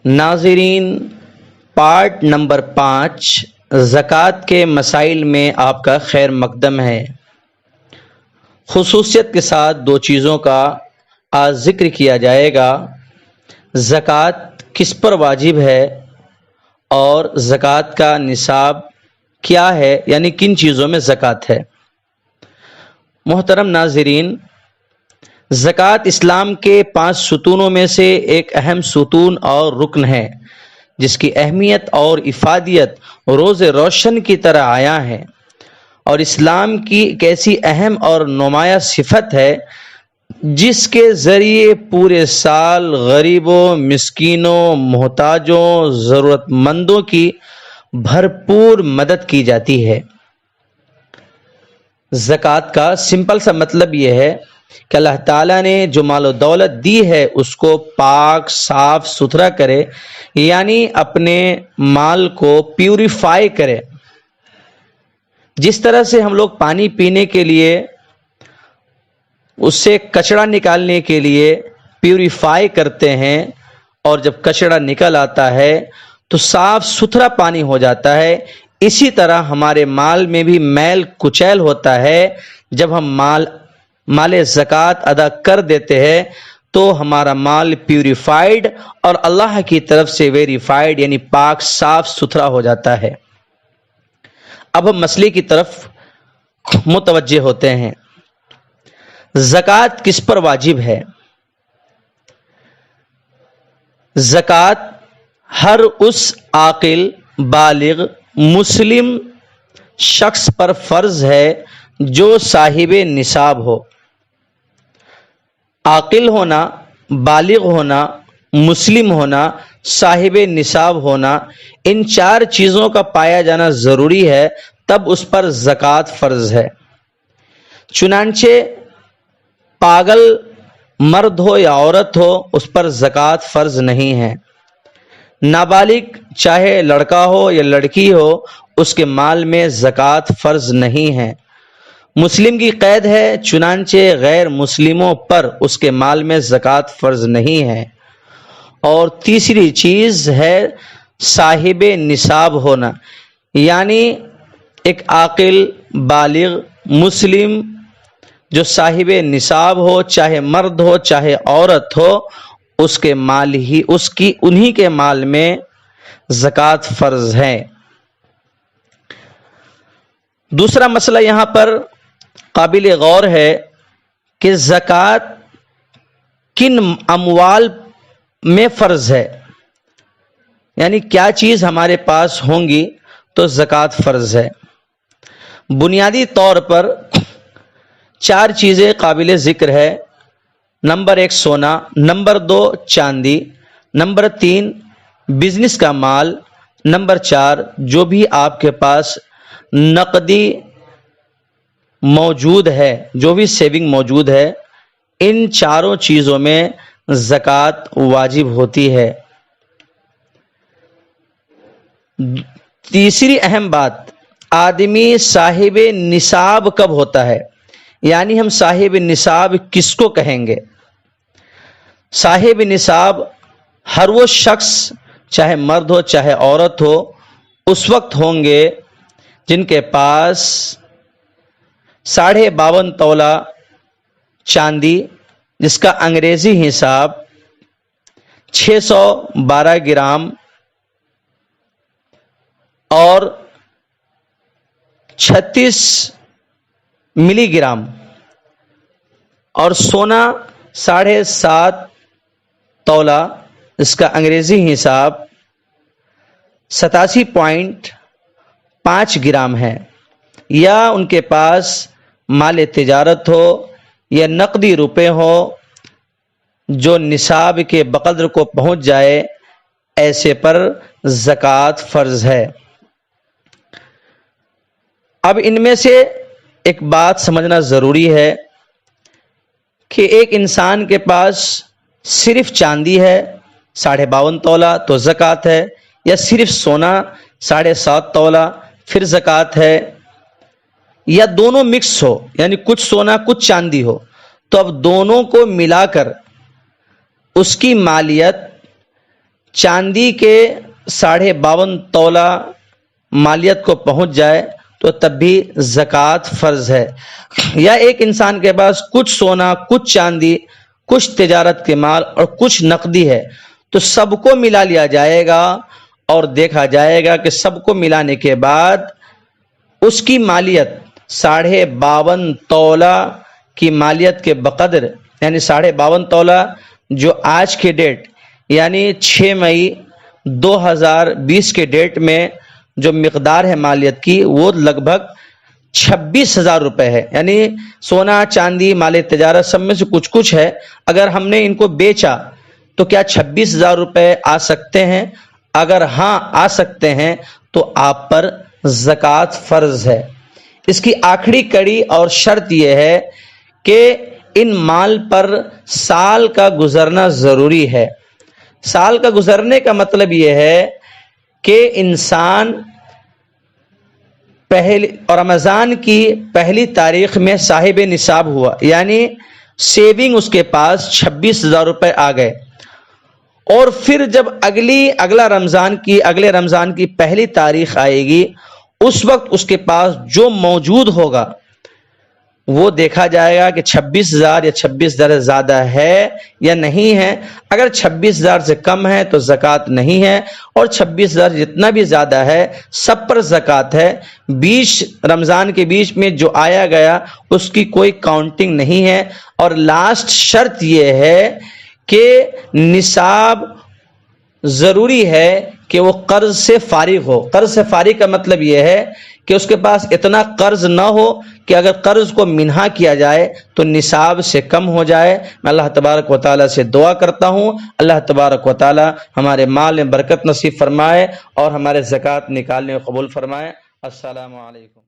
ناظرین، part number 5 زکوٰۃ کے مسائل میں آپ کا خیر مقدم ہے۔ خصوصیت کے ساتھ دو چیزوں کا آج ذکر کیا جائے گا۔ زکوٰۃ کس پر واجب ہے اور زکوٰۃ کا نصاب کیا ہے، یعنی کن چیزوں میں زکوٰۃ ہے۔ محترم ناظرین، زکوٰۃ اسلام کے 5 ستونوں میں سے ایک اہم ستون اور رکن ہے، جس کی اہمیت اور افادیت روز روشن کی طرح عیاں ہے، اور اسلام کی ایک ایسی اہم اور نمایاں صفت ہے جس کے ذریعے پورے سال غریبوں، مسکینوں، محتاجوں، ضرورت مندوں کی بھرپور مدد کی جاتی ہے۔ زکوٰۃ کا سمپل سا مطلب یہ ہے کہ اللہ تعالیٰ نے جو مال و دولت دی ہے اس کو پاک صاف ستھرا کرے، یعنی اپنے مال کو پیوریفائی کرے۔ جس طرح سے ہم لوگ پانی پینے کے لیے اس سے کچڑا نکالنے کے لیے پیوریفائی کرتے ہیں، اور جب کچڑا نکل آتا ہے تو صاف ستھرا پانی ہو جاتا ہے، اسی طرح ہمارے مال میں بھی میل کچیل ہوتا ہے۔ جب ہم مال زکوٰۃ ادا کر دیتے ہیں تو ہمارا مال پیوریفائڈ اور اللہ کی طرف سے ویریفائڈ، یعنی پاک صاف ستھرا ہو جاتا ہے۔ اب ہم مسئلے کی طرف متوجہ ہوتے ہیں۔ زکوٰۃ کس پر واجب ہے؟ زکوٰۃ ہر اس عاقل، بالغ، مسلم شخص پر فرض ہے جو صاحب نصاب ہو۔ عاقل ہونا، بالغ ہونا، مسلم ہونا، صاحب نصاب ہونا، ان 4 چیزوں کا پایا جانا ضروری ہے، تب اس پر زکوٰۃ فرض ہے۔ چنانچہ پاگل مرد ہو یا عورت ہو، اس پر زکوٰۃ فرض نہیں ہے۔ نابالغ چاہے لڑکا ہو یا لڑکی ہو، اس کے مال میں زکوٰۃ فرض نہیں ہے۔ مسلم کی قید ہے، چنانچہ غیر مسلموں پر اس کے مال میں زکوٰۃ فرض نہیں ہے۔ اور تیسری چیز ہے صاحب نصاب ہونا، یعنی ایک عاقل، بالغ، مسلم جو صاحب نصاب ہو، چاہے مرد ہو چاہے عورت ہو، اس کے مال ہی انہی کے مال میں زکوٰۃ فرض ہے۔ دوسرا مسئلہ یہاں پر قابل غور ہے کہ زکوٰۃ کن اموال میں فرض ہے، یعنی کیا چیز ہمارے پاس ہوں گی تو زکوٰۃ فرض ہے۔ بنیادی طور پر 4 چیزیں قابل ذکر ہے۔ نمبر 1 سونا، نمبر 2 چاندی، نمبر 3 بزنس کا مال، نمبر 4 جو بھی آپ کے پاس نقدی موجود ہے، جو بھی سیونگ موجود ہے، ان 4 چیزوں میں زکوٰۃ واجب ہوتی ہے۔ تیسری اہم بات، آدمی صاحب نصاب کب ہوتا ہے، یعنی ہم صاحب نصاب کس کو کہیں گے؟ صاحب نصاب ہر وہ شخص، چاہے مرد ہو چاہے عورت ہو، اس وقت ہوں گے جن کے پاس 52.5 تولہ چاندی، جس کا انگریزی حساب 612 گرام اور 36 ملی گرام، اور سونا 7.5 تولہ، اس کا انگریزی حساب 87.5 گرام ہے، یا ان کے پاس مال تجارت ہو یا نقدی روپے ہو جو نصاب کے بقدر کو پہنچ جائے، ایسے پر زکوٰۃ فرض ہے۔ اب ان میں سے ایک بات سمجھنا ضروری ہے کہ ایک انسان کے پاس صرف چاندی ہے 52.5 تولہ تو زکوٰۃ ہے، یا صرف سونا 7.5 تولہ پھر زکوٰۃ ہے، یا دونوں مکس ہو، یعنی کچھ سونا کچھ چاندی ہو، تو اب دونوں کو ملا کر اس کی مالیت چاندی کے 52.5 تولہ مالیت کو پہنچ جائے تو تب بھی زکوٰۃ فرض ہے، یا ایک انسان کے پاس کچھ سونا، کچھ چاندی، کچھ تجارت کے مال اور کچھ نقدی ہے تو سب کو ملا لیا جائے گا اور دیکھا جائے گا کہ سب کو ملانے کے بعد اس کی مالیت 52.5 تولہ کی مالیت کے بقدر، یعنی 52.5 تولہ جو آج کے ڈیٹ یعنی 6 مئی 2020 کے ڈیٹ میں جو مقدار ہے مالیت کی وہ لگ بھگ 26,000 روپے ہے۔ یعنی سونا، چاندی، مال تجارت سب میں سے کچھ کچھ ہے، اگر ہم نے ان کو بیچا تو کیا 26,000 روپے آ سکتے ہیں؟ اگر ہاں آ سکتے ہیں تو آپ پر زکوٰۃ فرض ہے۔ اس کی آخری کڑی اور شرط یہ ہے کہ ان مال پر سال کا گزرنا ضروری ہے۔ سال کا گزرنے کا مطلب یہ ہے کہ انسان رمضان کی پہلی تاریخ میں صاحب نصاب ہوا، یعنی سیونگ اس کے پاس 26,000 روپے آ گئے، اور پھر جب اگلے رمضان کی پہلی تاریخ آئے گی اس وقت اس کے پاس جو موجود ہوگا وہ دیکھا جائے گا کہ 26,000 یا 26,000 زیادہ ہے یا نہیں ہے۔ اگر 26,000 سے کم ہے تو زکوٰۃ نہیں ہے، اور 26,000 جتنا بھی زیادہ ہے سب پر زکوٰۃ ہے۔ رمضان کے بیچ میں جو آیا گیا اس کی کوئی کاؤنٹنگ نہیں ہے۔ اور لاسٹ شرط یہ ہے کہ نصاب ضروری ہے کہ وہ قرض سے فارغ ہو۔ قرض سے فارغ کا مطلب یہ ہے کہ اس کے پاس اتنا قرض نہ ہو کہ اگر قرض کو منہا کیا جائے تو نصاب سے کم ہو جائے۔ میں اللہ تبارک و تعالیٰ سے دعا کرتا ہوں اللہ تبارک و تعالیٰ ہمارے مال میں برکت نصیب فرمائے اور ہمارے زکوٰۃ نکالنے کو قبول فرمائے۔ السلام علیکم۔